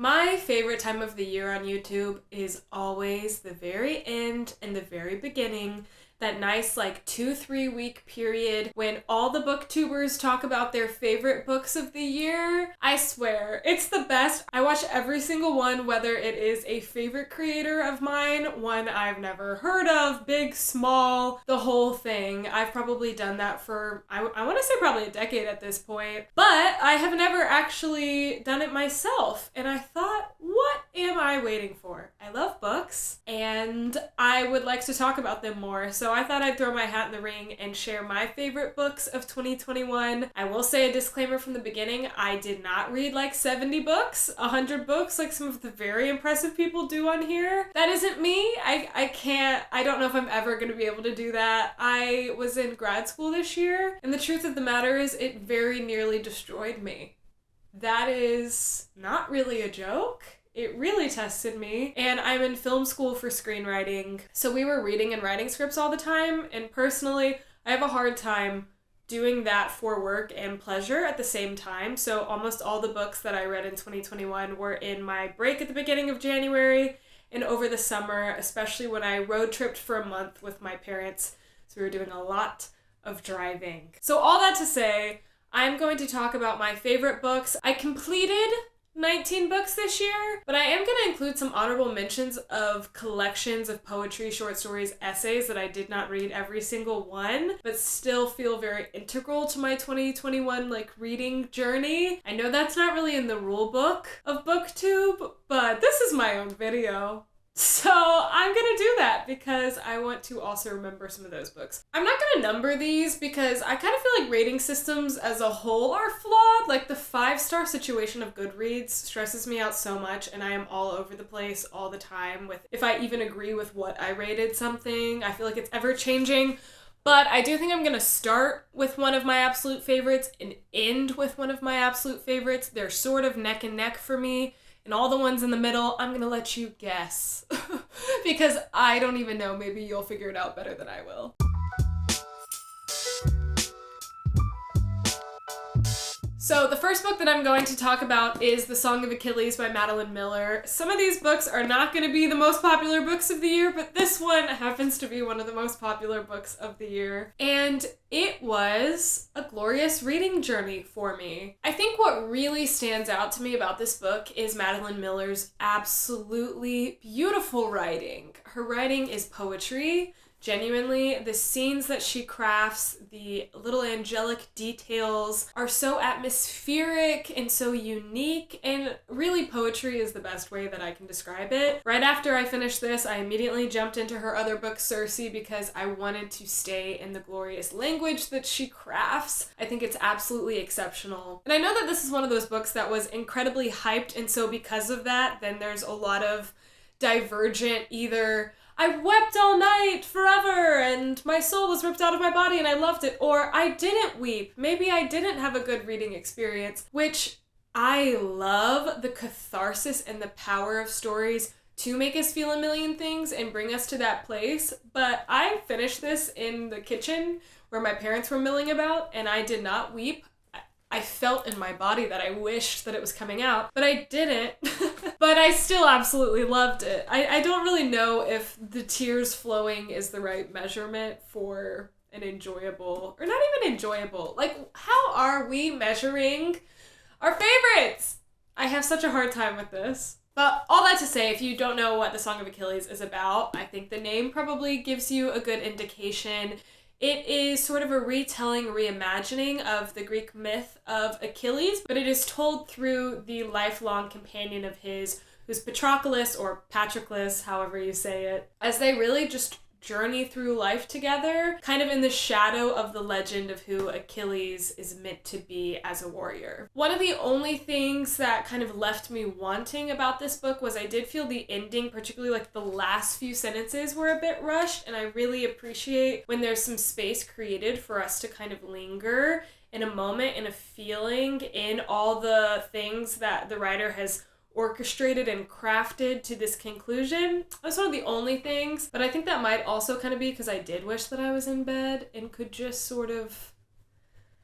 My favorite time of the year on YouTube is always the very end and the very beginning. That nice 2-3 week period when all the booktubers talk about their favorite books of the year. I swear, it's the best. I watch every single one, whether it is a favorite creator of mine, one I've never heard of, big, small, the whole thing. I've probably done that for, I want to say probably a decade at this point, but I have never actually done it myself. And I thought, what am I waiting for? I love books and I would like to talk about them more. So I thought I'd throw my hat in the ring and share my favorite books of 2021. I will say a disclaimer from the beginning, I did not read 70 books, 100 books like some of the very impressive people do on here. That isn't me. I don't know if I'm ever going to be able to do that. I was in grad school this year, and the truth of the matter is it very nearly destroyed me. That is not really a joke. It really tested me, and I'm in film school for screenwriting, so we were reading and writing scripts all the time, and personally, I have a hard time doing that for work and pleasure at the same time, so almost all the books that I read in 2021 were in my break at the beginning of January and over the summer, especially when I road tripped for a month with my parents, so we were doing a lot of driving. So all that to say, I'm going to talk about my favorite books. I completed 19 books this year, but I am going to include some honorable mentions of collections of poetry, short stories, essays that I did not read every single one, but still feel very integral to my 2021 reading journey. I know that's not really in the rule book of BookTube, but this is my own video. So I'm gonna do that because I want to also remember some of those books. I'm not gonna number these because I kind of feel like rating systems as a whole are flawed. The 5-star situation of Goodreads stresses me out so much, and I am all over the place all the time with if I even agree with what I rated something. I feel like it's ever changing. But I do think I'm gonna start with one of my absolute favorites and end with one of my absolute favorites. They're sort of neck and neck for me. And all the ones in the middle, I'm gonna let you guess. Because I don't even know, maybe you'll figure it out better than I will. So the first book that I'm going to talk about is The Song of Achilles by Madeline Miller. Some of these books are not going to be the most popular books of the year, but this one happens to be one of the most popular books of the year. And it was a glorious reading journey for me. I think what really stands out to me about this book is Madeline Miller's absolutely beautiful writing. Her writing is poetry. Genuinely, the scenes that she crafts, the little angelic details are so atmospheric and so unique, and really poetry is the best way that I can describe it. Right after I finished this, I immediately jumped into her other book, Circe, because I wanted to stay in the glorious language that she crafts. I think it's absolutely exceptional. And I know that this is one of those books that was incredibly hyped, and so because of that, then there's a lot of divergent either I wept all night forever and my soul was ripped out of my body and I loved it, or I didn't weep. Maybe I didn't have a good reading experience, which I love the catharsis and the power of stories to make us feel a million things and bring us to that place. But I finished this in the kitchen where my parents were milling about and I did not weep. I felt in my body that I wished that it was coming out, but I didn't. But I still absolutely loved it. I don't really know if the tears flowing is the right measurement for an enjoyable, or not even enjoyable. How are we measuring our favorites? I have such a hard time with this. But all that to say, if you don't know what The Song of Achilles is about, I think the name probably gives you a good indication. It is sort of a retelling, reimagining of the Greek myth of Achilles, but it is told through the lifelong companion of his, who's Patroclus, or Patroclus, however you say it, as they really just journey through life together, kind of in the shadow of the legend of who Achilles is meant to be as a warrior. One of the only things that kind of left me wanting about this book was I did feel the ending, particularly the last few sentences, were a bit rushed, and I really appreciate when there's some space created for us to kind of linger in a moment, in a feeling, in all the things that the writer has orchestrated and crafted to this conclusion. That's one of the only things, but I think that might also kind of be because I did wish that I was in bed and could just sort of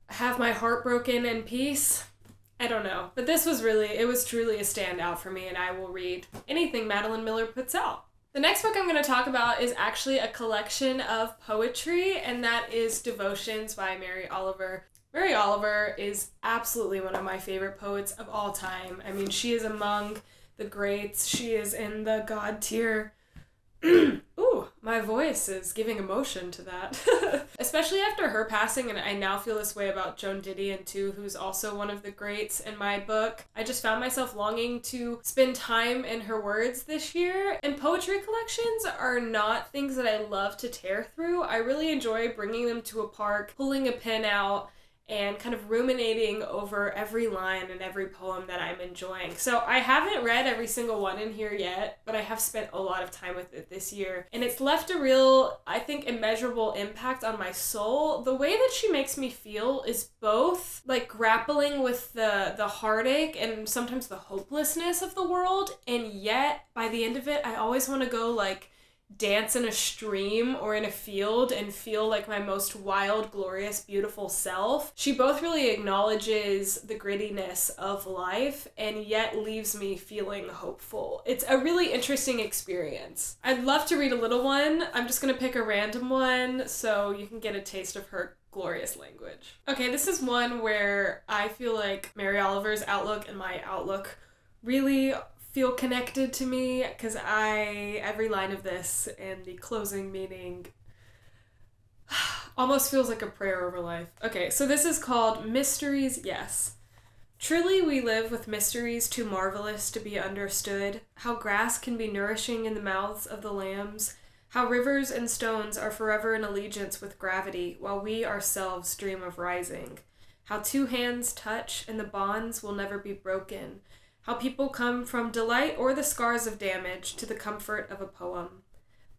have my heart broken in peace. I don't know. But it was truly a standout for me, and I will read anything Madeline Miller puts out. The next book I'm going to talk about is actually a collection of poetry, and that is Devotions by Mary Oliver. Mary Oliver is absolutely one of my favorite poets of all time. I mean, she is among the greats. She is in the God tier. Ooh, my voice is giving emotion to that. Especially after her passing, and I now feel this way about Joan Didion too, who's also one of the greats in my book. I just found myself longing to spend time in her words this year. And poetry collections are not things that I love to tear through. I really enjoy bringing them to a park, pulling a pen out, and kind of ruminating over every line and every poem that I'm enjoying. So I haven't read every single one in here yet, but I have spent a lot of time with it this year. And it's left a real, I think, immeasurable impact on my soul. The way that she makes me feel is both like grappling with the heartache and sometimes the hopelessness of the world, and yet by the end of it, I always want to go like dance in a stream or in a field and feel like my most wild, glorious, beautiful self. She both really acknowledges the grittiness of life and yet leaves me feeling hopeful. It's a really interesting experience. I'd love to read a little one. I'm just gonna pick a random one so you can get a taste of her glorious language. Okay, this is one where I feel like Mary Oliver's outlook and my outlook really feel connected to me, because every line of this and the closing meaning almost feels like a prayer over life. Okay, so this is called Mysteries, Yes. Truly we live with mysteries too marvelous to be understood, how grass can be nourishing in the mouths of the lambs, how rivers and stones are forever in allegiance with gravity, while we ourselves dream of rising, how two hands touch and the bonds will never be broken, how people come from delight or the scars of damage to the comfort of a poem.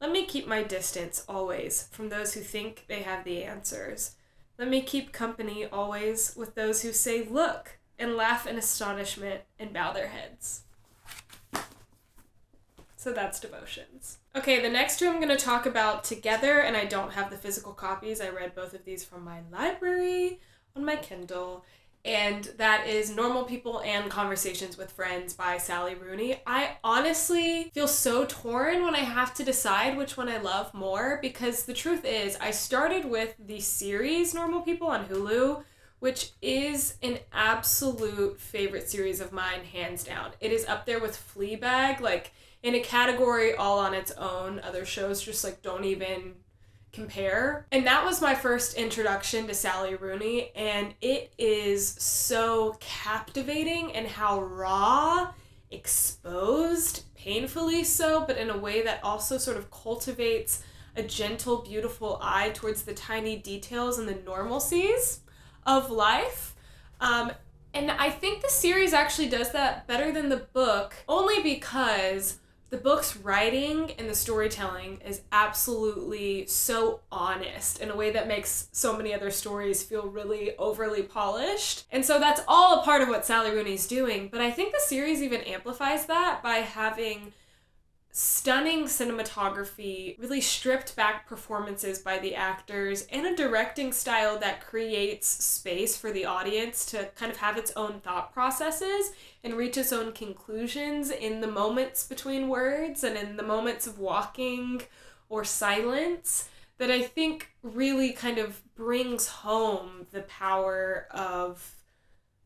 Let me keep my distance always from those who think they have the answers. Let me keep company always with those who say, look, and laugh in astonishment and bow their heads. So that's Devotions. Okay, the next two I'm going to talk about together, and I don't have the physical copies. I read both of these from my library on my Kindle. And that is Normal People and Conversations with Friends by Sally Rooney. I honestly feel so torn when I have to decide which one I love more, because the truth is I started with the series Normal People on Hulu, which is an absolute favorite series of mine, hands down. It is up there with Fleabag, like in a category all on its own. Other shows just like don't even compare. And that was my first introduction to Sally Rooney, and it is so captivating in how raw, exposed, painfully so, but in a way that also sort of cultivates a gentle, beautiful eye towards the tiny details and the normalcies of life. And I think the series actually does that better than the book, only because the book's writing and the storytelling is absolutely so honest in a way that makes so many other stories feel really overly polished. And so that's all a part of what Sally Rooney's doing. But I think the series even amplifies that by having stunning cinematography, really stripped back performances by the actors, and a directing style that creates space for the audience to kind of have its own thought processes and reach its own conclusions in the moments between words and in the moments of walking or silence, that I think really kind of brings home the power of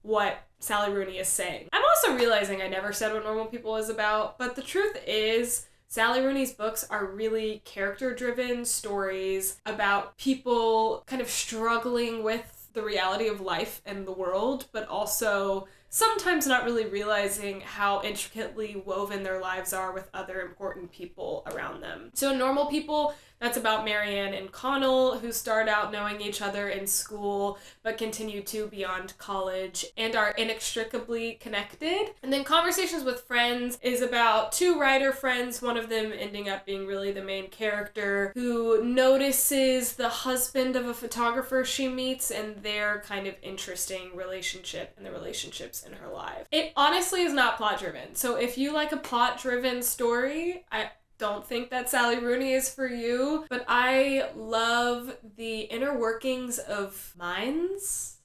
what Sally Rooney is saying. I'm also realizing I never said what Normal People is about, but the truth is Sally Rooney's books are really character-driven stories about people kind of struggling with the reality of life and the world, but also sometimes not really realizing how intricately woven their lives are with other important people around them. So in Normal People, that's about Marianne and Connell, who start out knowing each other in school, but continue to beyond college and are inextricably connected. And then Conversations with Friends is about two writer friends, one of them ending up being really the main character, who notices the husband of a photographer she meets and their kind of interesting relationship and the relationships in her life. It honestly is not plot-driven. So if you like a plot-driven story, I don't think that Sally Rooney is for you, but I love the inner workings of minds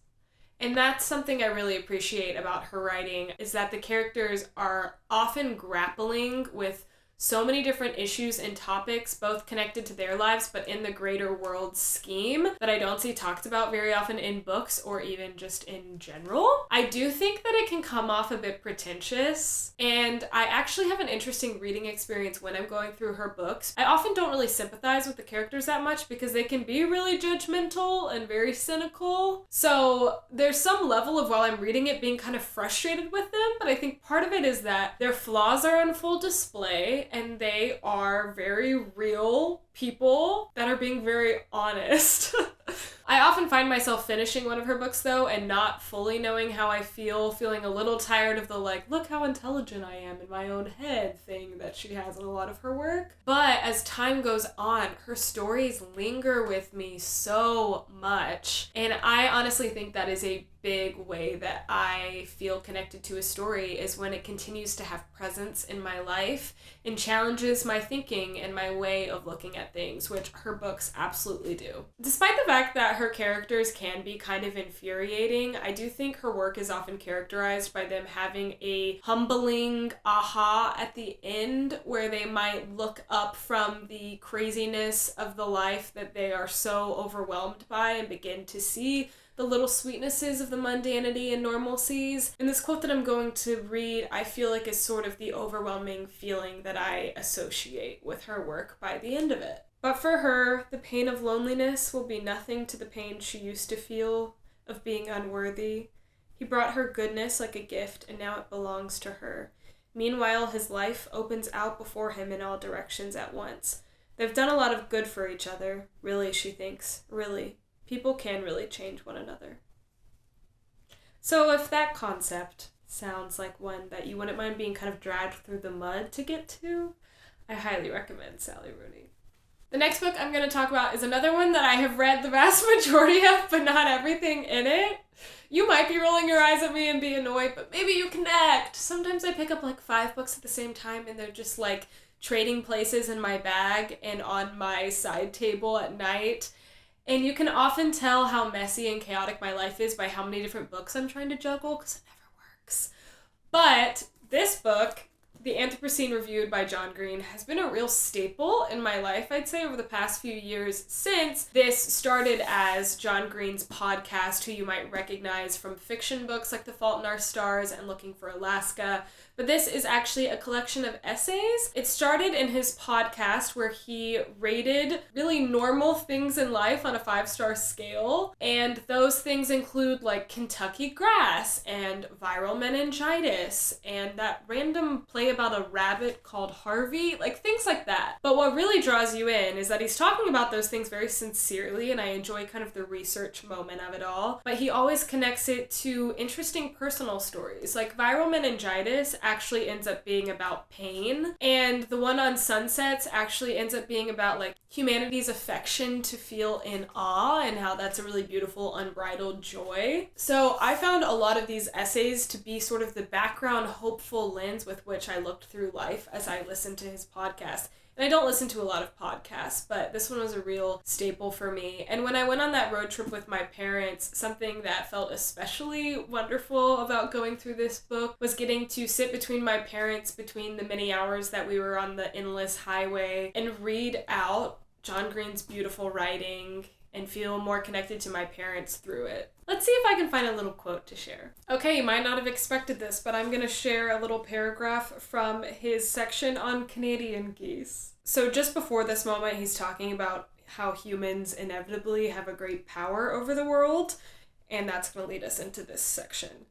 And that's something I really appreciate about her writing, is that the characters are often grappling with so many different issues and topics, both connected to their lives, but in the greater world scheme, that I don't see talked about very often in books or even just in general. I do think that it can come off a bit pretentious, and I actually have an interesting reading experience when I'm going through her books. I often don't really sympathize with the characters that much because they can be really judgmental and very cynical. So there's some level of, while I'm reading it, being kind of frustrated with them, but I think part of it is that their flaws are on full display, and they are very real people that are being very honest. I often find myself finishing one of her books, though, and not fully knowing how I feel, feeling a little tired of the, like, look how intelligent I am in my own head thing that she has in a lot of her work. But as time goes on, her stories linger with me so much. And I honestly think that is a big way that I feel connected to a story, is when it continues to have presence in my life and challenges my thinking and my way of looking at things, which her books absolutely do. Despite the fact that her characters can be kind of infuriating, I do think her work is often characterized by them having a humbling aha at the end, where they might look up from the craziness of the life that they are so overwhelmed by and begin to see the little sweetnesses of the mundanity and normalcies. And this quote that I'm going to read, I feel like is sort of the overwhelming feeling that I associate with her work by the end of it. But for her, the pain of loneliness will be nothing to the pain she used to feel of being unworthy. He brought her goodness like a gift, and now it belongs to her. Meanwhile, his life opens out before him in all directions at once. They've done a lot of good for each other. Really, she thinks. Really. People can really change one another. So if that concept sounds like one that you wouldn't mind being kind of dragged through the mud to get to, I highly recommend Sally Rooney. The next book I'm going to talk about is another one that I have read the vast majority of, but not everything in it. You might be rolling your eyes at me and be annoyed, but maybe you connect. Sometimes I pick up like 5 books at the same time, and they're just like trading places in my bag and on my side table at night. And you can often tell how messy and chaotic my life is by how many different books I'm trying to juggle, because it never works. But this book, The Anthropocene Reviewed by John Green, has been a real staple in my life, I'd say, over the past few years, since this started as John Green's podcast, who you might recognize from fiction books like The Fault in Our Stars and Looking for Alaska. But this is actually a collection of essays. It started in his podcast, where he rated really normal things in life on a 5-star scale. And those things include like Kentucky grass and viral meningitis and that random play about a rabbit called Harvey, like things like that. But what really draws you in is that he's talking about those things very sincerely, and I enjoy kind of the research moment of it all. But he always connects it to interesting personal stories. Like viral meningitis actually ends up being about pain, and the one on Sunsets actually ends up being about like humanity's affection to feel in awe, and how that's a really beautiful unbridled joy. So I found a lot of these essays to be sort of the background hopeful lens with which I looked through life as I listened to his podcast. And I don't listen to a lot of podcasts, but this one was a real staple for me. And when I went on that road trip with my parents, something that felt especially wonderful about going through this book was getting to sit between my parents between the many hours that we were on the endless highway and read out John Green's beautiful writing and feel more connected to my parents through it. Let's see if I can find a little quote to share. Okay, you might not have expected this, but I'm going to share a little paragraph from his section on Canadian geese. So just before this moment, he's talking about how humans inevitably have a great power over the world, and that's going to lead us into this section.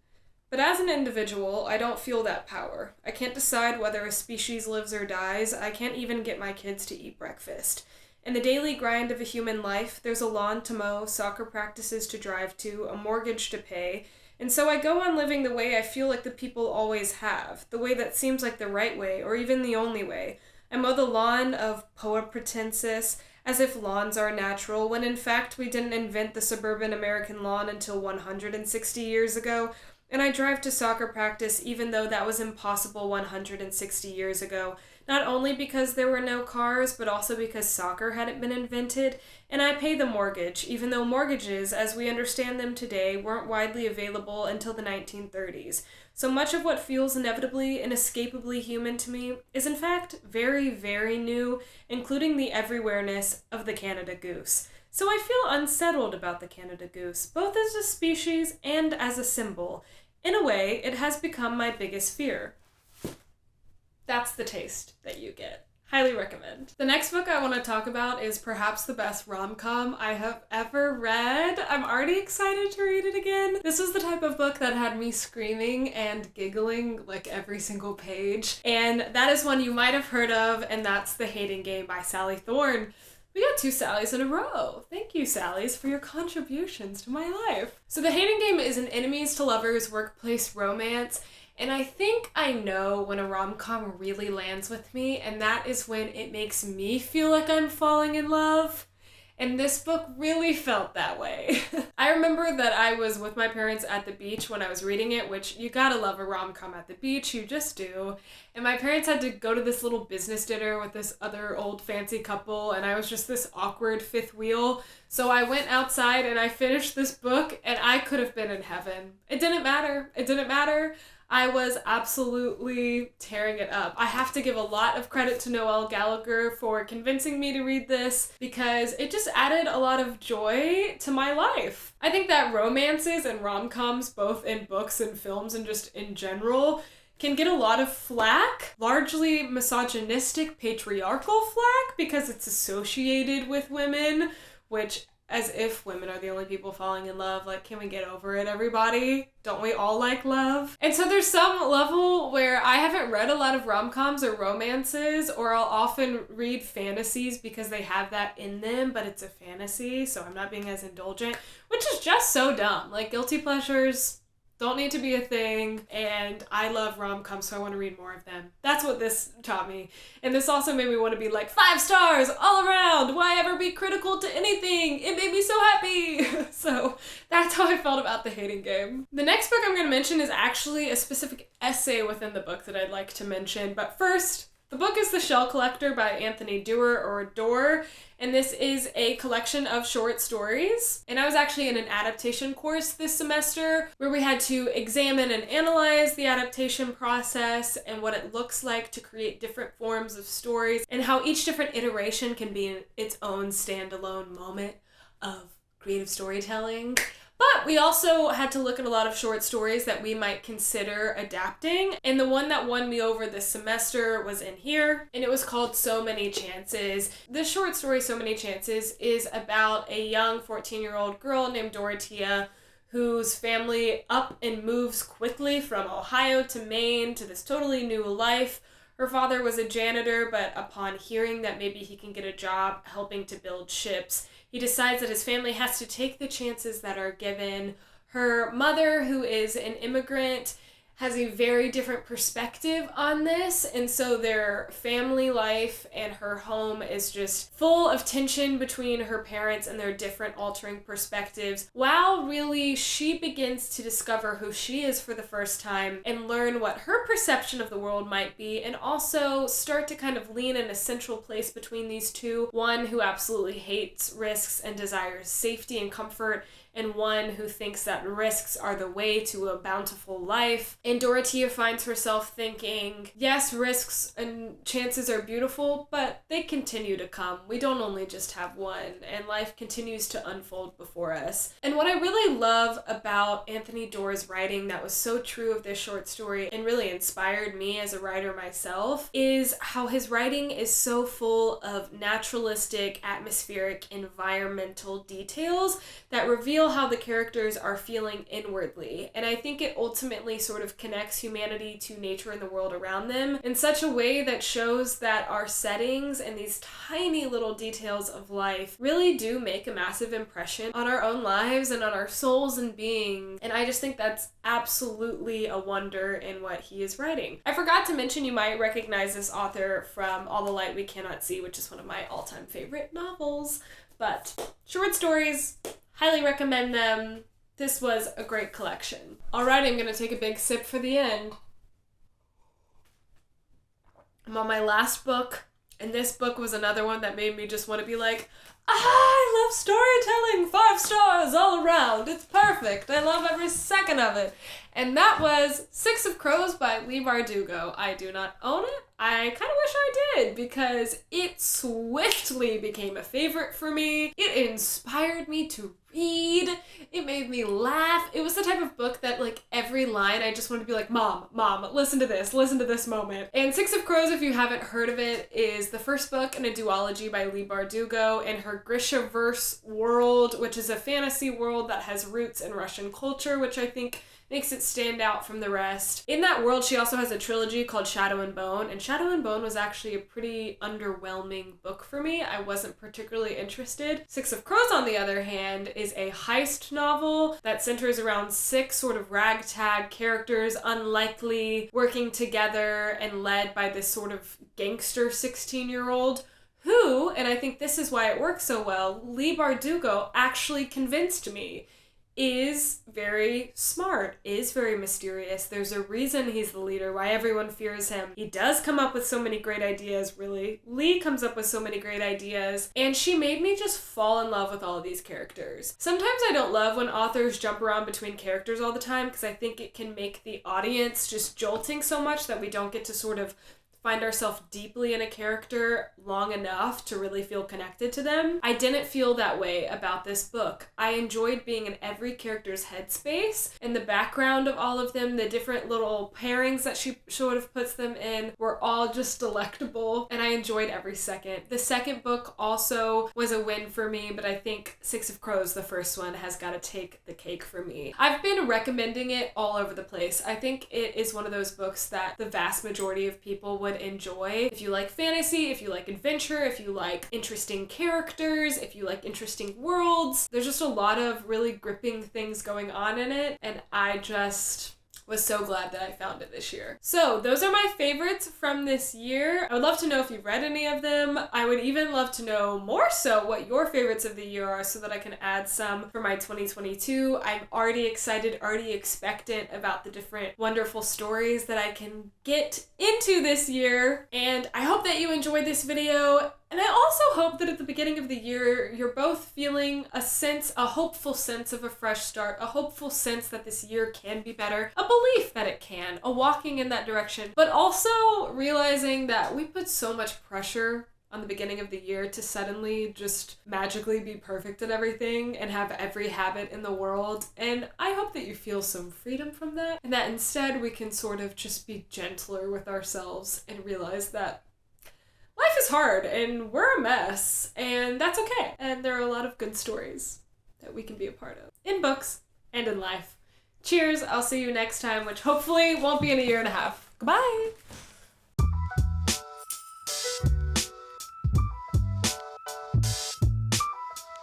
But as an individual, I don't feel that power. I can't decide whether a species lives or dies. I can't even get my kids to eat breakfast. In the daily grind of a human life, there's a lawn to mow, soccer practices to drive to, a mortgage to pay, and so I go on living the way I feel like the people always have, the way that seems like the right way, or even the only way. I mow the lawn of Poa Pratensis, as if lawns are natural, when in fact we didn't invent the suburban American lawn until 160 years ago. And I drive to soccer practice even though that was impossible 160 years ago, not only because there were no cars, but also because soccer hadn't been invented. And I pay the mortgage, even though mortgages, as we understand them today, weren't widely available until the 1930s. So much of what feels inevitably, inescapably human to me is in fact very, very new, including the everywhereness of the Canada goose. So I feel unsettled about the Canada goose, both as a species and as a symbol. In a way, it has become my biggest fear. That's the taste that you get. Highly recommend. The next book I want to talk about is perhaps the best rom-com I have ever read. I'm already excited to read it again. This was the type of book that had me screaming and giggling like every single page. And that is one you might have heard of, and that's The Hating Game by Sally Thorne. We got 2 Sallys in a row. Thank you, Sallys, for your contributions to my life. So The Hating Game is an enemies to lovers workplace romance. And I think I know when a rom-com really lands with me, and that is when it makes me feel like I'm falling in love. And this book really felt that way. I remember that I was with my parents at the beach when I was reading it, which you gotta love a rom-com at the beach, you just do. And my parents had to go to this little business dinner with this other old fancy couple, and I was just this awkward fifth wheel. So I went outside and I finished this book, and I could have been in heaven. It didn't matter. It didn't matter. I was absolutely tearing it up. I have to give a lot of credit to Noelle Gallagher for convincing me to read this because it just added a lot of joy to my life. I think that romances and rom-coms, both in books and films and just in general, can get a lot of flack, largely misogynistic, patriarchal flack because it's associated with women, which as if women are the only people falling in love. Like, can we get over it, everybody? Don't we all like love? And so there's some level where I haven't read a lot of rom-coms or romances, or I'll often read fantasies because they have that in them, but it's a fantasy, so I'm not being as indulgent, which is just so dumb. Like, guilty pleasures don't need to be a thing, and I love rom-coms, so I want to read more of them. That's what this taught me. And this also made me want to be like, 5 stars all around! Why ever be critical to anything? It made me so happy! So that's how I felt about The Hating Game. The next book I'm going to mention is actually a specific essay within the book that I'd like to mention, but first, the book is The Shell Collector by Anthony Doerr, or Doerr, and this is a collection of short stories. And I was actually in an adaptation course this semester where we had to examine and analyze the adaptation process and what it looks like to create different forms of stories and how each different iteration can be its own standalone moment of creative storytelling. But we also had to look at a lot of short stories that we might consider adapting. And the one that won me over this semester was in here, and it was called So Many Chances. This short story, So Many Chances, is about a young 14-year-old girl named Dorothea whose family up and moves quickly from Ohio to Maine to this totally new life. Her father was a janitor, but upon hearing that maybe he can get a job helping to build ships, he decides that his family has to take the chances that are given. Her mother, who is an immigrant, has a very different perspective on this, and so their family life and her home is just full of tension between her parents and their different altering perspectives, while really she begins to discover who she is for the first time and learn what her perception of the world might be, and also start to kind of lean in a central place between these two, one who absolutely hates risks and desires safety and comfort, and one who thinks that risks are the way to a bountiful life. And Dorothea finds herself thinking, yes, risks and chances are beautiful, but they continue to come. We don't only just have one, and life continues to unfold before us. And what I really love about Anthony Doerr's writing that was so true of this short story and really inspired me as a writer myself is how his writing is so full of naturalistic, atmospheric, environmental details that reveal how the characters are feeling inwardly. And I think it ultimately sort of connects humanity to nature and the world around them in such a way that shows that our settings and these tiny little details of life really do make a massive impression on our own lives and on our souls and being. And I just think that's absolutely a wonder in what he is writing. I forgot to mention you might recognize this author from All the Light We Cannot See, which is one of my all-time favorite novels. But short stories, highly recommend them. This was a great collection. Alright, I'm gonna take a big sip for the end. I'm on my last book, and this book was another one that made me just want to be like, I love storytelling, 5 stars all around, it's perfect, I love every second of it. And that was Six of Crows by Leigh Bardugo. I do not own it. I kind of wish I did, because it swiftly became a favorite for me. It inspired me to read. It made me laugh. It was the type of book that, like, every line I just wanted to be like, Mom, listen to this moment. And Six of Crows, if you haven't heard of it, is the first book in a duology by Leigh Bardugo in her Grishaverse world, which is a fantasy world that has roots in Russian culture, which I think makes it stand out from the rest. In that world, she also has a trilogy called Shadow and Bone, and Shadow and Bone was actually a pretty underwhelming book for me. I wasn't particularly interested. Six of Crows, on the other hand, is a heist novel that centers around 6 sort of ragtag characters, unlikely, working together and led by this sort of gangster 16-year-old who, and I think this is why it works so well, Leigh Bardugo actually convinced me is very smart, is very mysterious. There's a reason he's the leader, why everyone fears him. He does come up with so many great ideas, really. Leigh comes up with so many great ideas, and she made me just fall in love with all of these characters. Sometimes I don't love when authors jump around between characters all the time, because I think it can make the audience just jolting so much that we don't get to sort of find ourselves deeply in a character long enough to really feel connected to them. I didn't feel that way about this book. I enjoyed being in every character's headspace, and the background of all of them, the different little pairings that she sort of puts them in, were all just delectable, and I enjoyed every second. The second book also was a win for me, but I think Six of Crows, the first one, has got to take the cake for me. I've been recommending it all over the place. I think it is one of those books that the vast majority of people would enjoy. If you like fantasy, if you like adventure, if you like interesting characters, if you like interesting worlds, there's just a lot of really gripping things going on in it, and I just was so glad that I found it this year. So those are my favorites from this year. I would love to know if you've read any of them. I would even love to know more so what your favorites of the year are so that I can add some for my 2022. I'm already excited, already expectant about the different wonderful stories that I can get into this year. And I hope that you enjoyed this video. And I also hope that at the beginning of the year, you're both feeling a hopeful sense of a fresh start, a hopeful sense that this year can be better, a belief that it can, a walking in that direction, but also realizing that we put so much pressure on the beginning of the year to suddenly just magically be perfect at everything and have every habit in the world. And I hope that you feel some freedom from that, and that instead we can sort of just be gentler with ourselves and realize that life is hard and we're a mess, and that's okay. And there are a lot of good stories that we can be a part of in books and in life. Cheers, I'll see you next time, which hopefully won't be in a year and a half. Goodbye!